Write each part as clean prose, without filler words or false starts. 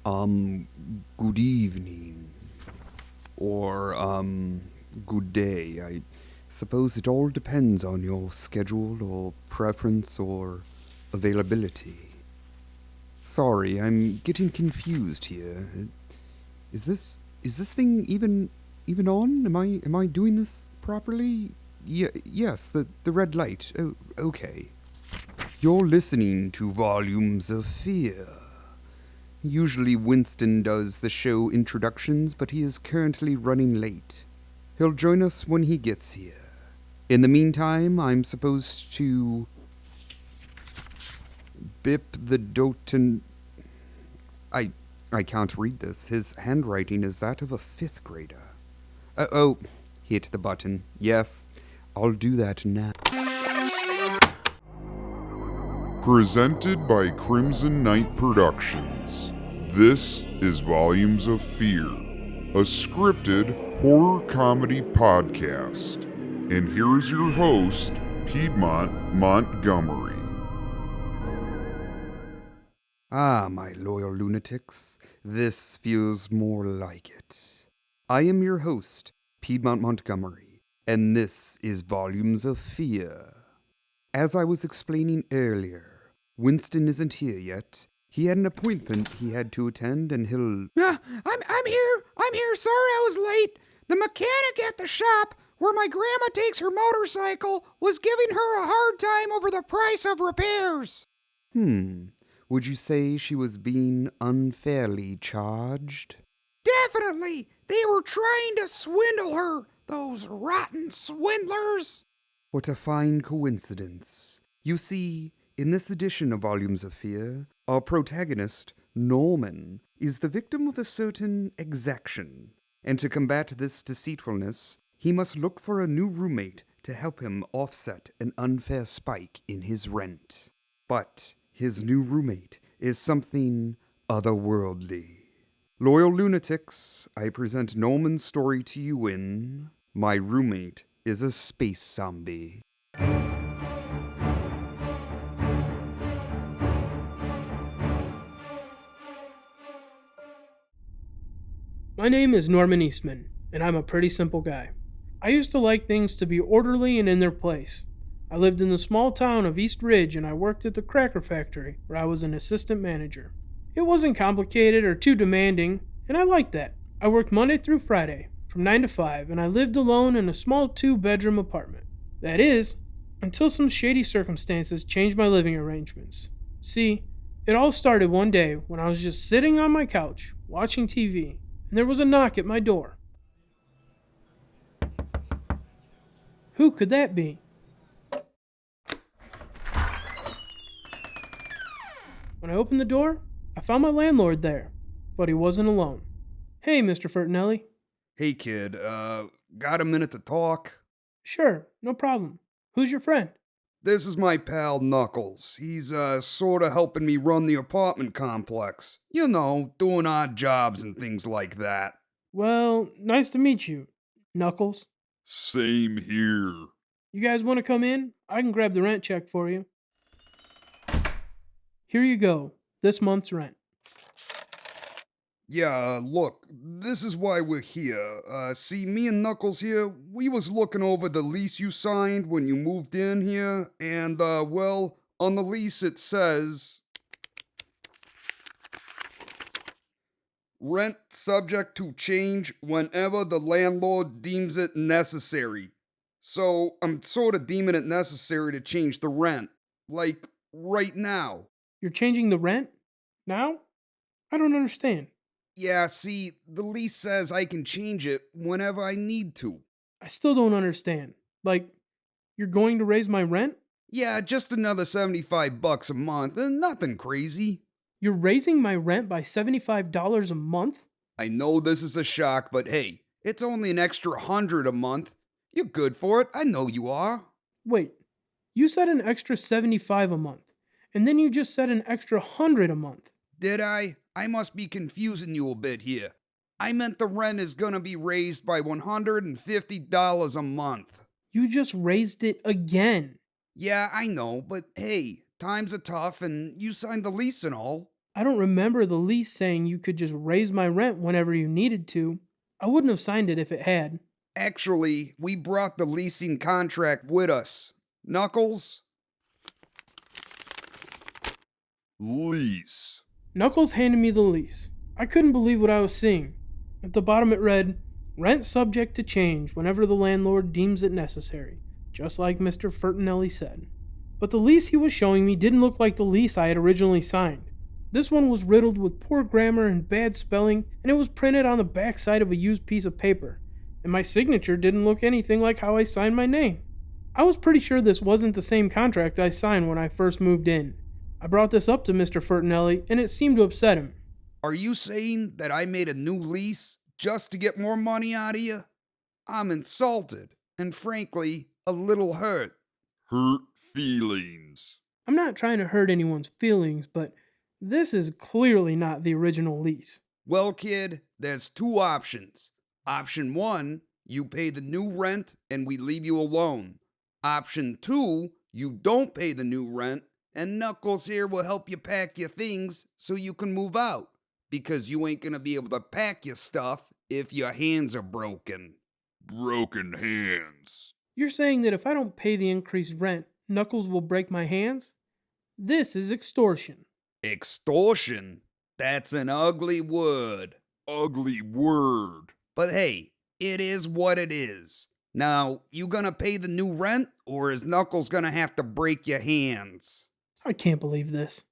Um, Good evening. Or, good day. I suppose it all depends on your schedule or preference or availability. Sorry, I'm getting confused here. Is this thing even on? Am I doing this properly? Yes, the red light. Oh, okay. You're listening to Volumes of Fear. Usually Winston does the show introductions, but he is currently running late. He'll join us when he gets here. In the meantime, I'm supposed to bip the doten. I can't read this. His handwriting is that of a fifth grader. Oh, hit the button. Yes, I'll do that now. Presented by Crimson Knight Productions. This is Volumes of Fear, a scripted horror comedy podcast. And here's your host, Piedmont Montgomery. Ah, my loyal lunatics, this feels more like it. I am your host, Piedmont Montgomery, and this is Volumes of Fear. As I was explaining earlier, Winston isn't here yet. He had an appointment he had to attend, and he'll... I'm here. Sorry I was late. The mechanic at the shop where my grandma takes her motorcycle was giving her a hard time over the price of repairs. Would you say she was being unfairly charged? Definitely. They were trying to swindle her, those rotten swindlers. What a fine coincidence. You see, in this edition of Volumes of Fear, our protagonist, Norman, is the victim of a certain exaction. And to combat this deceitfulness, he must look for a new roommate to help him offset an unfair spike in his rent. But his new roommate is something otherworldly. Loyal lunatics, I present Norman's story to you in My Roommate is a Space Zombie. My name is Norman Eastman, and I'm a pretty simple guy. I used to like things to be orderly and in their place. I lived in the small town of East Ridge, and I worked at the cracker factory, where I was an assistant manager. It wasn't complicated or too demanding, and I liked that. I worked Monday through Friday, from 9 to 5, and I lived alone in a small 2-bedroom apartment. That is, until some shady circumstances changed my living arrangements. See, it all started one day when I was just sitting on my couch, watching TV, and there was a knock at my door. Who could that be? When I opened the door, I found my landlord there, but he wasn't alone. Hey, Mr. Fertinelli. Hey kid, got a minute to talk? Sure, no problem. Who's your friend? This is my pal Knuckles. He's, sorta helping me run the apartment complex. You know, doing odd jobs and things like that. Well, nice to meet you, Knuckles. Same here. You guys want to come in? I can grab the rent check for you. Here you go, this month's rent. Yeah, look, this is why we're here. See, me and Knuckles here, we was looking over the lease you signed when you moved in here, and, well, on the lease it says... Rent subject to change whenever the landlord deems it necessary. So, I'm sorta deeming it necessary to change the rent. Like, right now. You're changing the rent? Now? I don't understand. Yeah, see, the lease says I can change it whenever I need to. I still don't understand. Like, you're going to raise my rent? Yeah, just another $75 a month, and nothing crazy. You're raising my rent by $75 a month? I know this is a shock, but hey, it's only an extra $100 a month. You're good for it, I know you are. Wait, you said an extra $75 a month, and then you just said an extra $100 a month. Did I? I must be confusing you a bit here. I meant the rent is gonna be raised by $150 a month. You just raised it again. Yeah, I know, but hey, times are tough and you signed the lease and all. I don't remember the lease saying you could just raise my rent whenever you needed to. I wouldn't have signed it if it had. Actually, we brought the leasing contract with us. Knuckles? Lease. Knuckles handed me the lease. I couldn't believe what I was seeing. At the bottom it read, "Rent subject to change whenever the landlord deems it necessary," just like Mr. Fertinelli said. But the lease he was showing me didn't look like the lease I had originally signed. This one was riddled with poor grammar and bad spelling, and it was printed on the backside of a used piece of paper. And my signature didn't look anything like how I signed my name. I was pretty sure this wasn't the same contract I signed when I first moved in. I brought this up to Mr. Fertinelli, and it seemed to upset him. Are you saying that I made a new lease just to get more money out of you? I'm insulted, and frankly, a little hurt. Hurt feelings. I'm not trying to hurt anyone's feelings, but this is clearly not the original lease. Well, kid, there's two options. Option 1, you pay the new rent and we leave you alone. Option 2, you don't pay the new rent and Knuckles here will help you pack your things so you can move out. Because you ain't gonna be able to pack your stuff if your hands are broken. Broken hands. You're saying that if I don't pay the increased rent, Knuckles will break my hands? This is extortion. Extortion? That's an ugly word. Ugly word. But hey, it is what it is. Now, you gonna pay the new rent, or is Knuckles gonna have to break your hands? I can't believe this.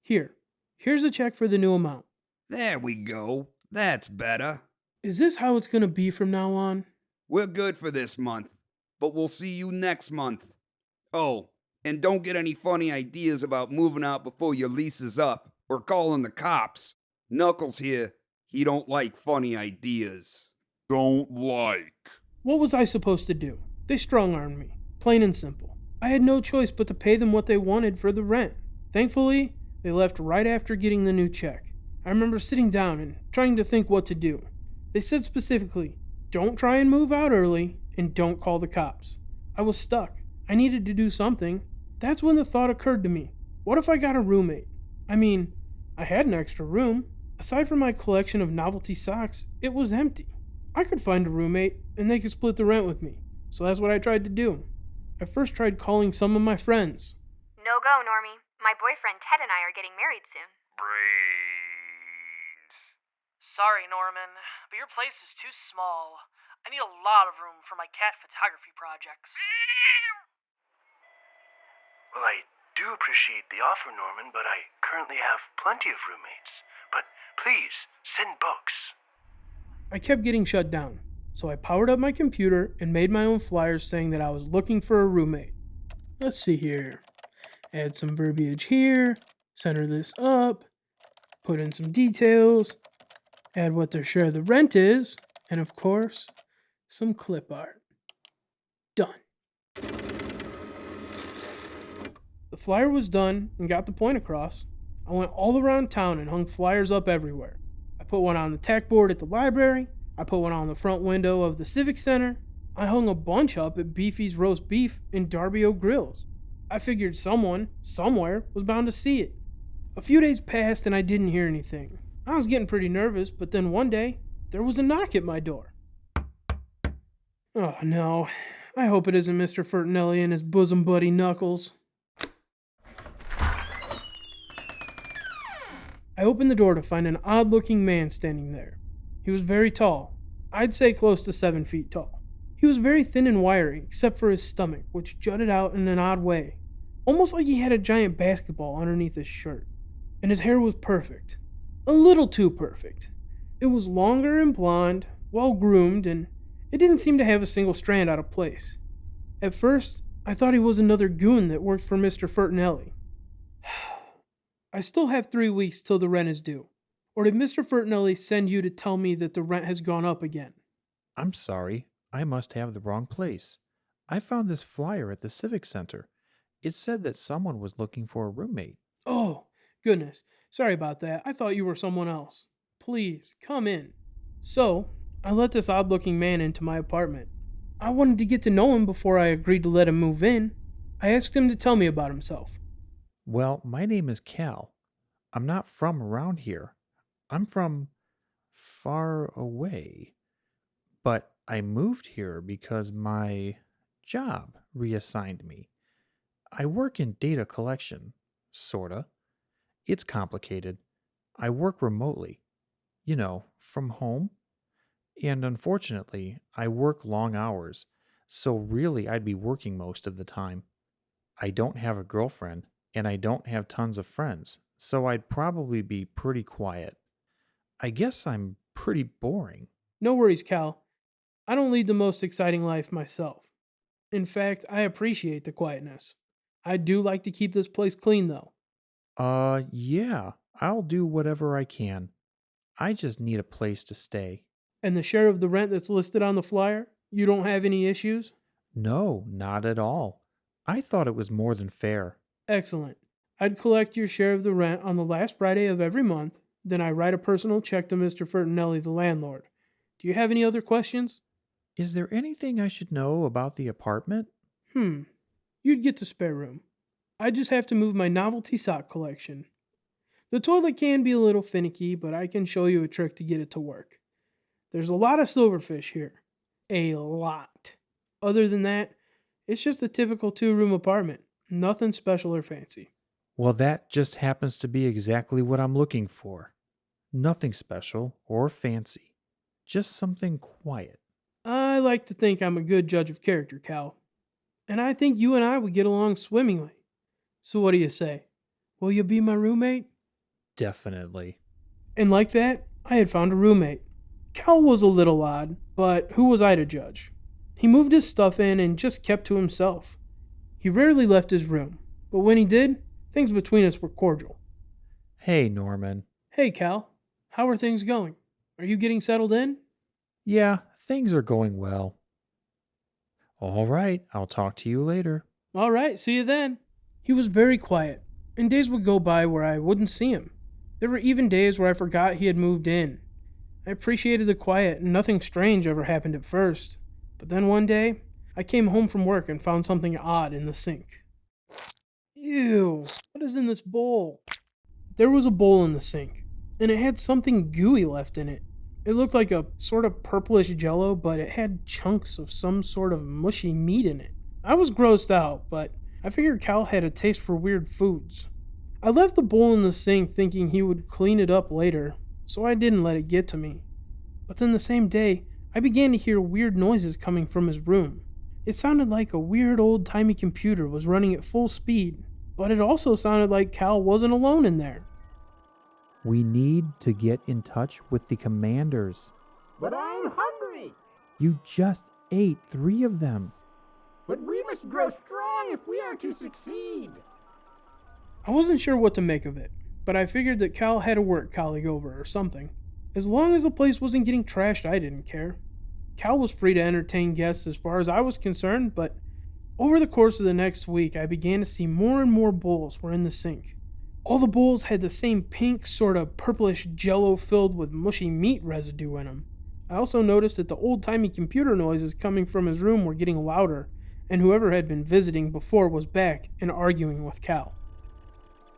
Here's a check for the new amount. There we go. That's better. Is this how it's gonna be from now on? We're good for this month, but we'll see you next month. Oh, and don't get any funny ideas about moving out before your lease is up, or calling the cops. Knuckles here, he don't like funny ideas. Don't like. What was I supposed to do? They strong-armed me, plain and simple. I had no choice but to pay them what they wanted for the rent. Thankfully, they left right after getting the new check. I remember sitting down and trying to think what to do. They said specifically, don't try and move out early, and don't call the cops. I was stuck. I needed to do something. That's when the thought occurred to me. What if I got a roommate? I mean, I had an extra room. Aside from my collection of novelty socks, it was empty. I could find a roommate, and they could split the rent with me. So that's what I tried to do. I first tried calling some of my friends. No go, Normie. My boyfriend Ted and I are getting married soon. Brains. Sorry, Norman, but your place is too small. I need a lot of room for my cat photography projects. Well, I do appreciate the offer, Norman, but I currently have plenty of roommates. But please, send books. I kept getting shut down, so I powered up my computer and made my own flyers saying that I was looking for a roommate. Let's see here. Add some verbiage here, center this up, put in some details, add what their share of the rent is, and of course, some clip art. Done. The flyer was done and got the point across. I went all around town and hung flyers up everywhere. I put one on the tack board at the library. I put one on the front window of the Civic Center. I hung a bunch up at Beefy's Roast Beef and Darby O'Grills. I figured someone, somewhere, was bound to see it. A few days passed and I didn't hear anything. I was getting pretty nervous, but then one day, there was a knock at my door. Oh no, I hope it isn't Mr. Fertinelli and his bosom buddy Knuckles. I opened the door to find an odd-looking man standing there. He was very tall. I'd say close to 7 feet tall. He was very thin and wiry, except for his stomach, which jutted out in an odd way. Almost like he had a giant basketball underneath his shirt. And his hair was perfect. A little too perfect. It was longer and blonde, well-groomed, and it didn't seem to have a single strand out of place. At first, I thought he was another goon that worked for Mr. Fertinelli. I still have 3 weeks till the rent is due. Or did Mr. Fertinelli send you to tell me that the rent has gone up again? I'm sorry, I must have the wrong place. I found this flyer at the Civic Center. It said that someone was looking for a roommate. Oh, goodness. Sorry about that. I thought you were someone else. Please, come in. So, I let this odd-looking man into my apartment. I wanted to get to know him before I agreed to let him move in. I asked him to tell me about himself. Well, my name is Cal. I'm not from around here. I'm from far away. But I moved here because my job reassigned me. I work in data collection, sorta. It's complicated. I work remotely, from home. And unfortunately, I work long hours, so really I'd be working most of the time. I don't have a girlfriend, and I don't have tons of friends, so I'd probably be pretty quiet. I guess I'm pretty boring. No worries, Cal. I don't lead the most exciting life myself. In fact, I appreciate the quietness. I do like to keep this place clean, though. Yeah, I'll do whatever I can. I just need a place to stay. And the share of the rent that's listed on the flyer? You don't have any issues? No, not at all. I thought it was more than fair. Excellent. I'd collect your share of the rent on the last Friday of every month, then I write a personal check to Mr. Fertinelli, the landlord. Do you have any other questions? Is there anything I should know about the apartment? You'd get the spare room. I just have to move my novelty sock collection. The toilet can be a little finicky, but I can show you a trick to get it to work. There's a lot of silverfish here. A lot. Other than that, it's just a typical 2-room apartment. Nothing special or fancy. Well, that just happens to be exactly what I'm looking for. Nothing special or fancy. Just something quiet. I like to think I'm a good judge of character, Cal. And I think you and I would get along swimmingly. So what do you say? Will you be my roommate? Definitely. And like that, I had found a roommate. Cal was a little odd, but who was I to judge? He moved his stuff in and just kept to himself. He rarely left his room, but when he did, things between us were cordial. Hey, Norman. Hey, Cal. How are things going? Are you getting settled in? Yeah, things are going well. All right, I'll talk to you later. All right, see you then. He was very quiet, and days would go by where I wouldn't see him. There were even days where I forgot he had moved in. I appreciated the quiet, and nothing strange ever happened at first. But then one day, I came home from work and found something odd in the sink. Ew, what is in this bowl? There was a bowl in the sink, and it had something gooey left in it. It looked like a sort of purplish jello, but it had chunks of some sort of mushy meat in it. I was grossed out, but I figured Cal had a taste for weird foods. I left the bowl in the sink thinking he would clean it up later, so I didn't let it get to me. But then the same day, I began to hear weird noises coming from his room. It sounded like a weird old-timey computer was running at full speed, but it also sounded like Cal wasn't alone in there. We need to get in touch with the commanders. But I'm hungry. You just ate 3 of them. But we must grow strong if we are to succeed. I wasn't sure what to make of it, but I figured that Cal had a work colleague over or something. As long as the place wasn't getting trashed, I didn't care. Cal was free to entertain guests as far as I was concerned, but over the course of the next week, I began to see more and more bowls were in the sink. All the bowls had the same pink, sort of purplish jello filled with mushy meat residue in them. I also noticed that the old-timey computer noises coming from his room were getting louder, and whoever had been visiting before was back and arguing with Cal.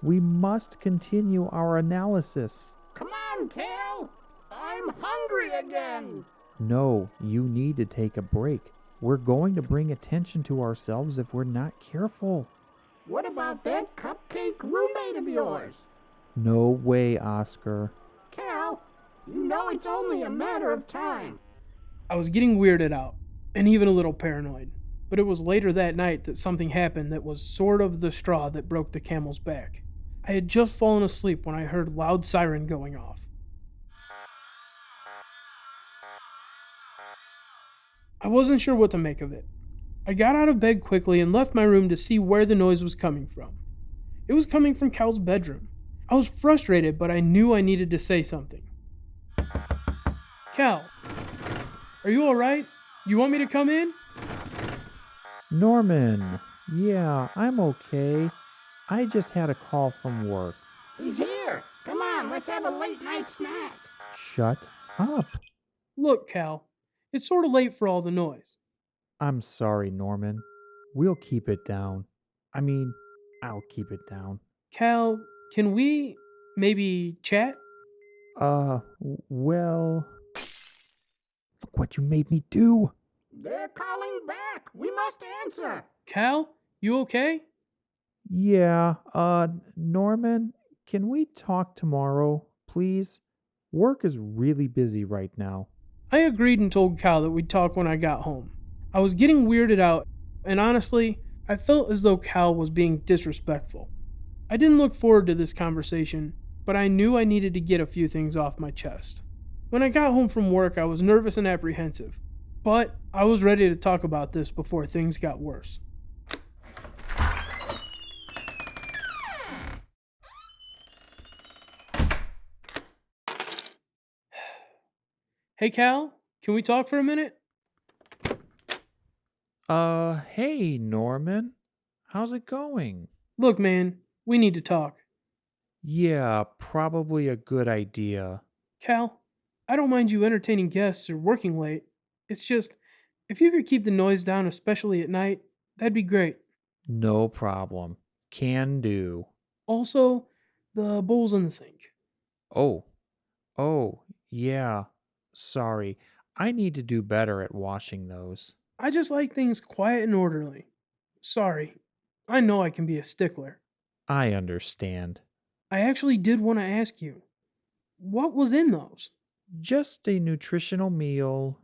We must continue our analysis. Come on, Cal. I'm hungry again. No, you need to take a break. We're going to bring attention to ourselves if we're not careful. What about that cupcake roommate of yours? No way, Oscar. Cal, you know it's only a matter of time. I was getting weirded out, and even a little paranoid. But it was later that night that something happened that was sort of the straw that broke the camel's back. I had just fallen asleep when I heard loud siren going off. I wasn't sure what to make of it. I got out of bed quickly and left my room to see where the noise was coming from. It was coming from Cal's bedroom. I was frustrated, but I knew I needed to say something. Cal, are you alright? You want me to come in? Norman, yeah, I'm okay. I just had a call from work. He's here. Come on, let's have a late night snack. Shut up. Look, Cal, it's sort of late for all the noise. I'm sorry, Norman. We'll keep it down. I mean, I'll keep it down. Cal, can we maybe chat? Well, look what you made me do. They're calling back. We must answer. Cal, you okay? Yeah, Norman, can we talk tomorrow, please? Work is really busy right now. I agreed and told Cal that we'd talk when I got home. I was getting weirded out, and honestly, I felt as though Cal was being disrespectful. I didn't look forward to this conversation, but I knew I needed to get a few things off my chest. When I got home from work, I was nervous and apprehensive, but I was ready to talk about this before things got worse. Hey Cal, can we talk for a minute? Hey, Norman. How's it going? Look, man, we need to talk. Yeah, probably a good idea. Cal, I don't mind you entertaining guests or working late. It's just, if you could keep the noise down, especially at night, that'd be great. No problem. Can do. Also, the bowl's in the sink. Oh, yeah. Sorry. I need to do better at washing those. I just like things quiet and orderly. Sorry, I know I can be a stickler. I understand. I actually did want to ask you, what was in those? Just a nutritional meal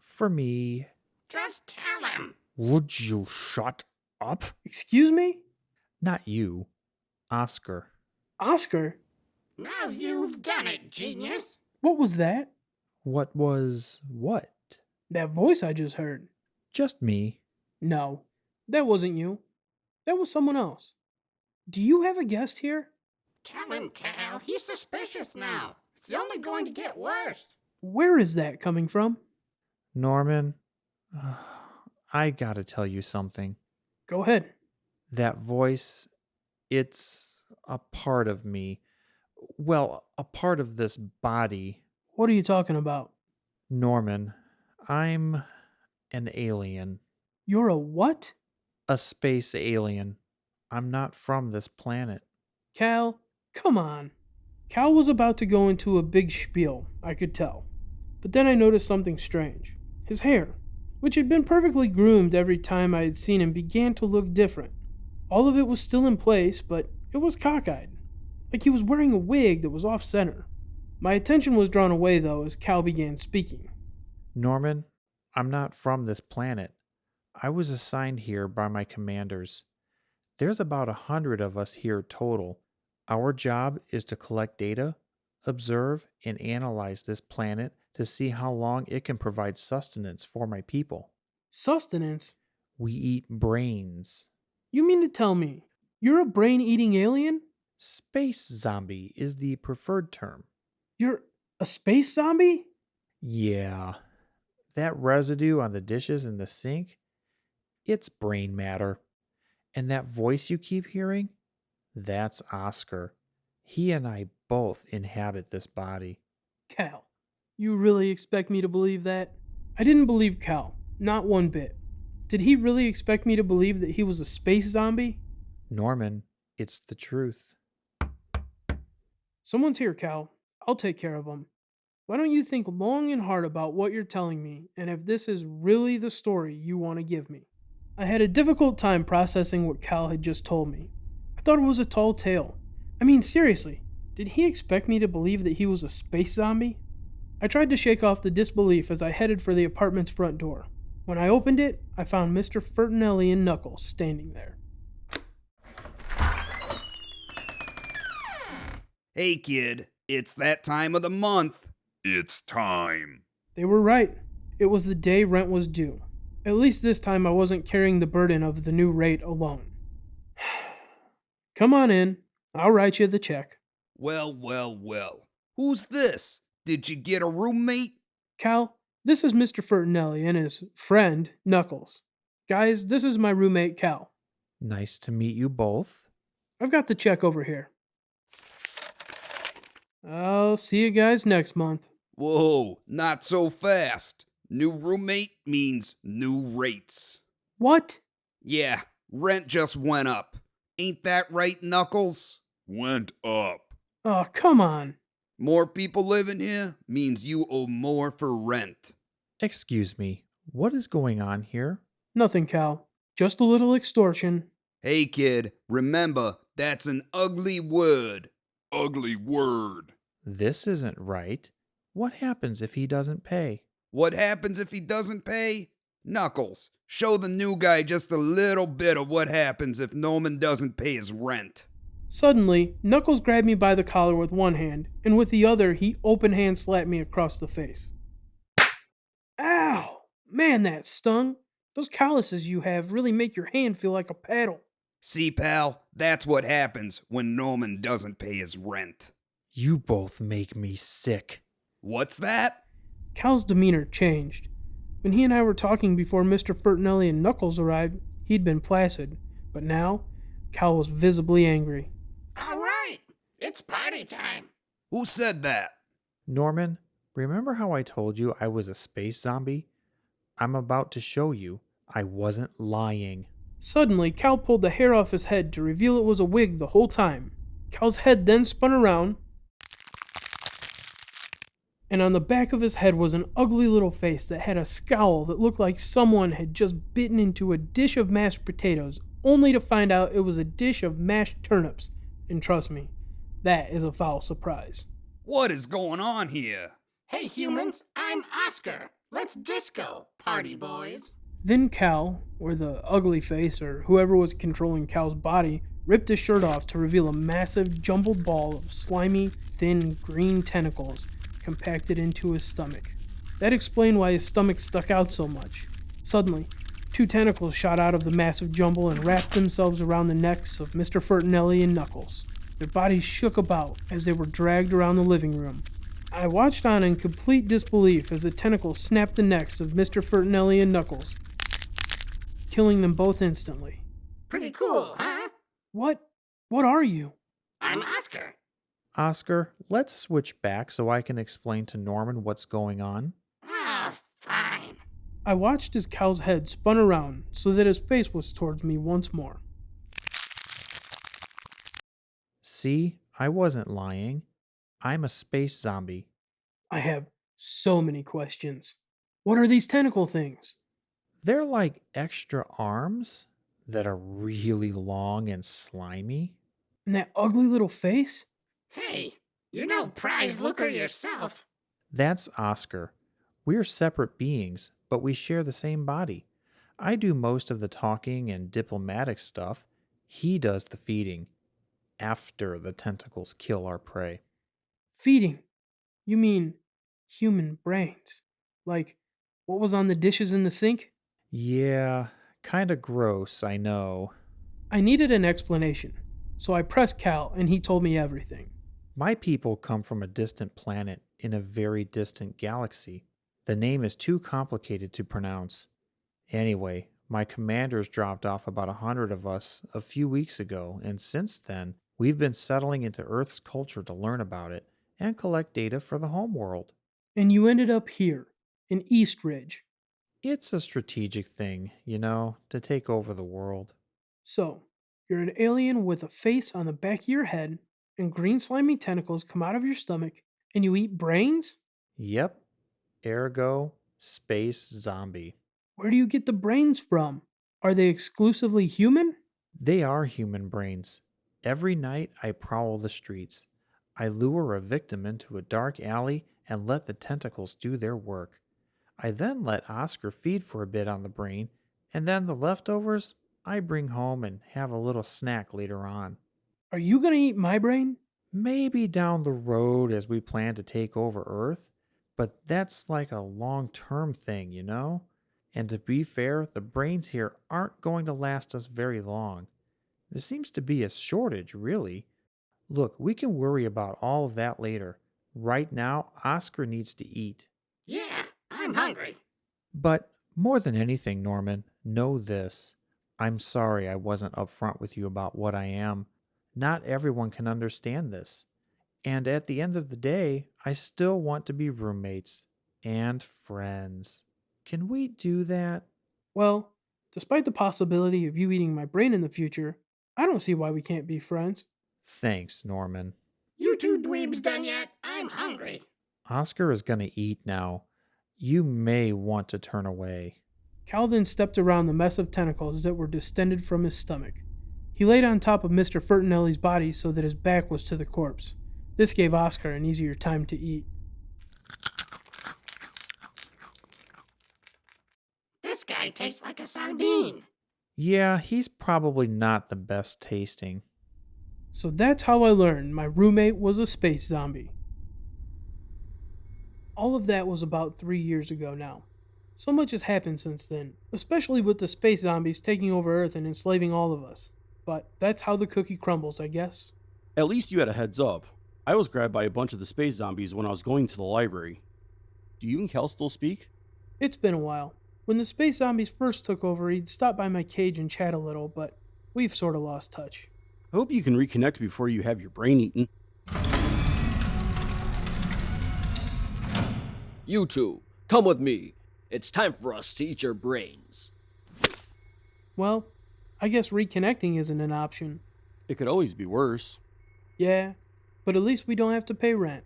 for me. Just tell him. Would you shut up? Excuse me? Not you. Oscar. Oscar? Now you've done it, genius. What was that? What was what? That voice I just heard. Just me. No, that wasn't you. That was someone else. Do you have a guest here? Tell him, Cal. He's suspicious now. It's only going to get worse. Where is that coming from? Norman, I gotta tell you something. Go ahead. That voice, it's a part of me. Well, a part of this body. What are you talking about? Norman, I'm an alien. You're a what? A space alien. I'm not from this planet. Cal, come on. Cal was about to go into a big spiel, I could tell. But then I noticed something strange. His hair, which had been perfectly groomed every time I had seen him, began to look different. All of it was still in place, but it was cockeyed, like he was wearing a wig that was off center. My attention was drawn away, though, as Cal began speaking. Norman, I'm not from this planet. I was assigned here by my commanders. There's about 100 of us here total. Our job is to collect data, observe, and analyze this planet to see how long it can provide sustenance for my people. Sustenance? We eat brains. You mean to tell me you're a brain-eating alien? Space zombie is the preferred term. You're a space zombie? Yeah. That residue on the dishes in the sink, it's brain matter. And that voice you keep hearing, that's Oscar. He and I both inhabit this body. Cal, you really expect me to believe that? I didn't believe Cal, not one bit. Did he really expect me to believe that he was a space zombie? Norman, it's the truth. Someone's here, Cal. I'll take care of him. Why don't you think long and hard about what you're telling me and if this is really the story you want to give me? I had a difficult time processing what Cal had just told me. I thought it was a tall tale. I mean, seriously, did he expect me to believe that he was a space zombie? I tried to shake off the disbelief as I headed for the apartment's front door. When I opened it, I found Mr. Fertinelli and Knuckles standing there. Hey, kid, it's that time of the month. It's time. They were right. It was the day rent was due. At least this time I wasn't carrying the burden of the new rate alone. Come on in. I'll write you the check. Well, well, well. Who's this? Did you get a roommate? Cal, this is Mr. Fertinelli and his friend, Knuckles. Guys, this is my roommate, Cal. Nice to meet you both. I've got the check over here. I'll see you guys next month. Whoa, not so fast. New roommate means new rates. What? Yeah, Rent just went up. Ain't that right, Knuckles? Went up. Oh, come on. More people living here means you owe more for rent. Excuse me, what is going on here? Nothing, Cal. Just a little extortion. Hey kid, remember, that's an ugly word. Ugly word. This isn't right. What happens if he doesn't pay? What happens if he doesn't pay? Knuckles, show the new guy just a little bit of what happens if Norman doesn't pay his rent. Suddenly, Knuckles grabbed me by the collar with one hand, and with the other, he open hand slapped me across the face. Ow! Man, that stung. Those calluses you have really make your hand feel like a paddle. See, pal, that's what happens when Norman doesn't pay his rent. You both make me sick. What's that? Cal's demeanor changed. When he and I were talking before Mr. Fertinelli and Knuckles arrived, he'd been placid, but now, Cal was visibly angry. All right, it's party time. Who said that? Norman, remember how I told you I was a space zombie? I'm about to show you I wasn't lying. Suddenly, Cal pulled the hair off his head to reveal it was a wig the whole time. Cal's head then spun around, and on the back of his head was an ugly little face that had a scowl that looked like someone had just bitten into a dish of mashed potatoes, only to find out it was a dish of mashed turnips. And trust me, that is a foul surprise. What is going on here? Hey humans, I'm Oscar. Let's disco, party boys. Then Cal, or the ugly face, or whoever was controlling Cal's body, ripped his shirt off to reveal a massive jumbled ball of slimy, thin, green tentacles compacted into his stomach. That explained why his stomach stuck out so much. Suddenly, two tentacles shot out of the massive jumble and wrapped themselves around the necks of Mr. Fertinelli and Knuckles. Their bodies shook about as they were dragged around the living room. I watched on in complete disbelief as the tentacles snapped the necks of Mr. Fertinelli and Knuckles, killing them both instantly. Pretty cool, huh? What are you? I'm Oscar. Oscar, let's switch back so I can explain to Norman what's going on. Ah, fine. I watched as Cal's head spun around so that his face was towards me once more. See, I wasn't lying. I'm a space zombie. I have so many questions. What are these tentacle things? They're like extra arms that are really long and slimy. And that ugly little face? Hey, you're no prize looker yourself. That's Oscar. We're separate beings, but we share the same body. I do most of the talking and diplomatic stuff. He does the feeding after the tentacles kill our prey. Feeding? You mean human brains? Like what was on the dishes in the sink? Yeah, kinda gross, I know. I needed an explanation, so I pressed Cal and he told me everything. My people come from a distant planet in a very distant galaxy. The name is too complicated to pronounce. Anyway, my commanders dropped off about 100 of us a few weeks ago, and since then, we've been settling into Earth's culture to learn about it and collect data for the homeworld. And you ended up here, in East Ridge. It's a strategic thing, to take over the world. So, you're an alien with a face on the back of your head, and green slimy tentacles come out of your stomach, and you eat brains? Yep. Ergo, space zombie. Where do you get the brains from? Are they exclusively human? They are human brains. Every night I prowl the streets. I lure a victim into a dark alley and let the tentacles do their work. I then let Oscar feed for a bit on the brain, and then the leftovers I bring home and have a little snack later on. Are you gonna eat my brain? Maybe down the road as we plan to take over Earth, but that's like a long-term thing, And to be fair, the brains here aren't going to last us very long. There seems to be a shortage, really. Look, we can worry about all of that later. Right now, Oscar needs to eat. Yeah, I'm hungry. But more than anything, Norman, know this. I'm sorry I wasn't upfront with you about what I am. Not everyone can understand this. And at the end of the day, I still want to be roommates and friends. Can we do that? Well, Despite the possibility of you eating my brain in the future, I don't see why we can't be friends. Thanks, Norman. You two dweebs done yet? I'm hungry. Oscar is gonna eat now. You may want to turn away. Cal then stepped around the mess of tentacles that were distended from his stomach. He laid on top of Mr. Fertinelli's body so that his back was to the corpse. This gave Oscar an easier time to eat. This guy tastes like a sardine. Yeah, he's probably not the best tasting. So that's how I learned my roommate was a space zombie. All of that was about 3 years ago now. So much has happened since then, especially with the space zombies taking over Earth and enslaving all of us. But that's how the cookie crumbles, I guess. At least you had a heads up. I was grabbed by a bunch of the space zombies when I was going to the library. Do you and Cal still speak? It's been a while. When the space zombies first took over, he'd stop by my cage and chat a little, but we've sort of lost touch. I hope you can reconnect before you have your brain eaten. You two, come with me. It's time for us to eat your brains. Well, I guess reconnecting isn't an option. It could always be worse. Yeah, but at least we don't have to pay rent.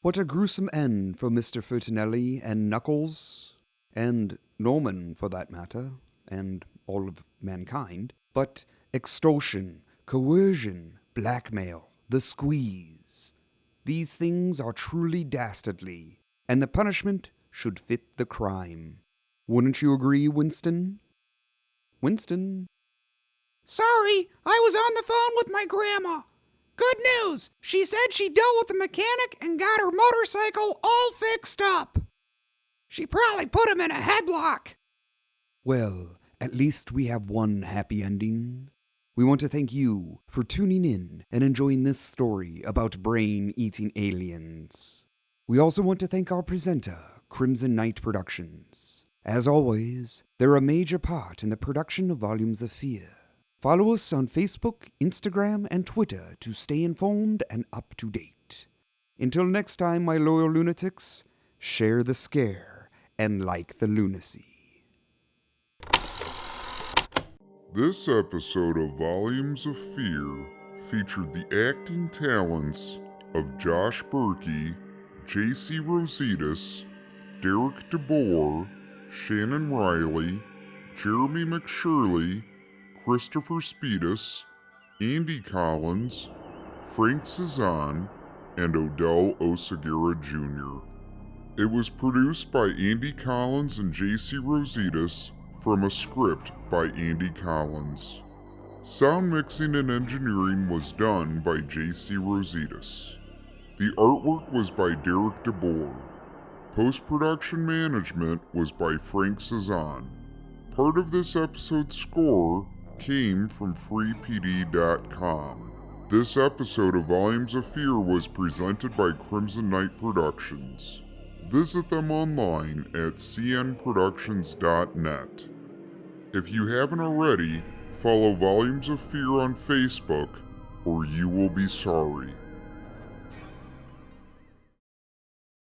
What a gruesome end for Mr. Fertinelli and Knuckles, and Norman for that matter, and all of mankind. But extortion, coercion, blackmail, the squeeze. These things are truly dastardly, and the punishment should fit the crime. Wouldn't you agree, Winston? Winston? Sorry, I was on the phone with my grandma. Good news! She said she dealt with the mechanic and got her motorcycle all fixed up. She probably put him in a headlock. Well, at least we have one happy ending. We want to thank you for tuning in and enjoying this story about brain-eating aliens. We also want to thank our presenter, Crimson Knight Productions. As always, they're a major part in the production of Volumes of Fear. Follow us on Facebook, Instagram, and Twitter to stay informed and up to date. Until next time, my loyal lunatics, share the scare and like the lunacy. This episode of Volumes of Fear featured the acting talents of Josh Berkey, J.C. Rositas, Derek DeBoer, Shannon Riley, Jeremy McShirley, Christopher Speedus, Andy Collins, Frank Cezanne, and Odell Oseguera Jr. It was produced by Andy Collins and J.C. Rositas from a script by Andy Collins. Sound mixing and engineering was done by J.C. Rositas. The artwork was by Derek DeBoer. Post-production management was by Frank Cezanne. Part of this episode's score came from freepd.com. This episode of Volumes of Fear was presented by Crimson Knight Productions. Visit them online at cnproductions.net. If you haven't already, follow Volumes of Fear on Facebook, or you will be sorry.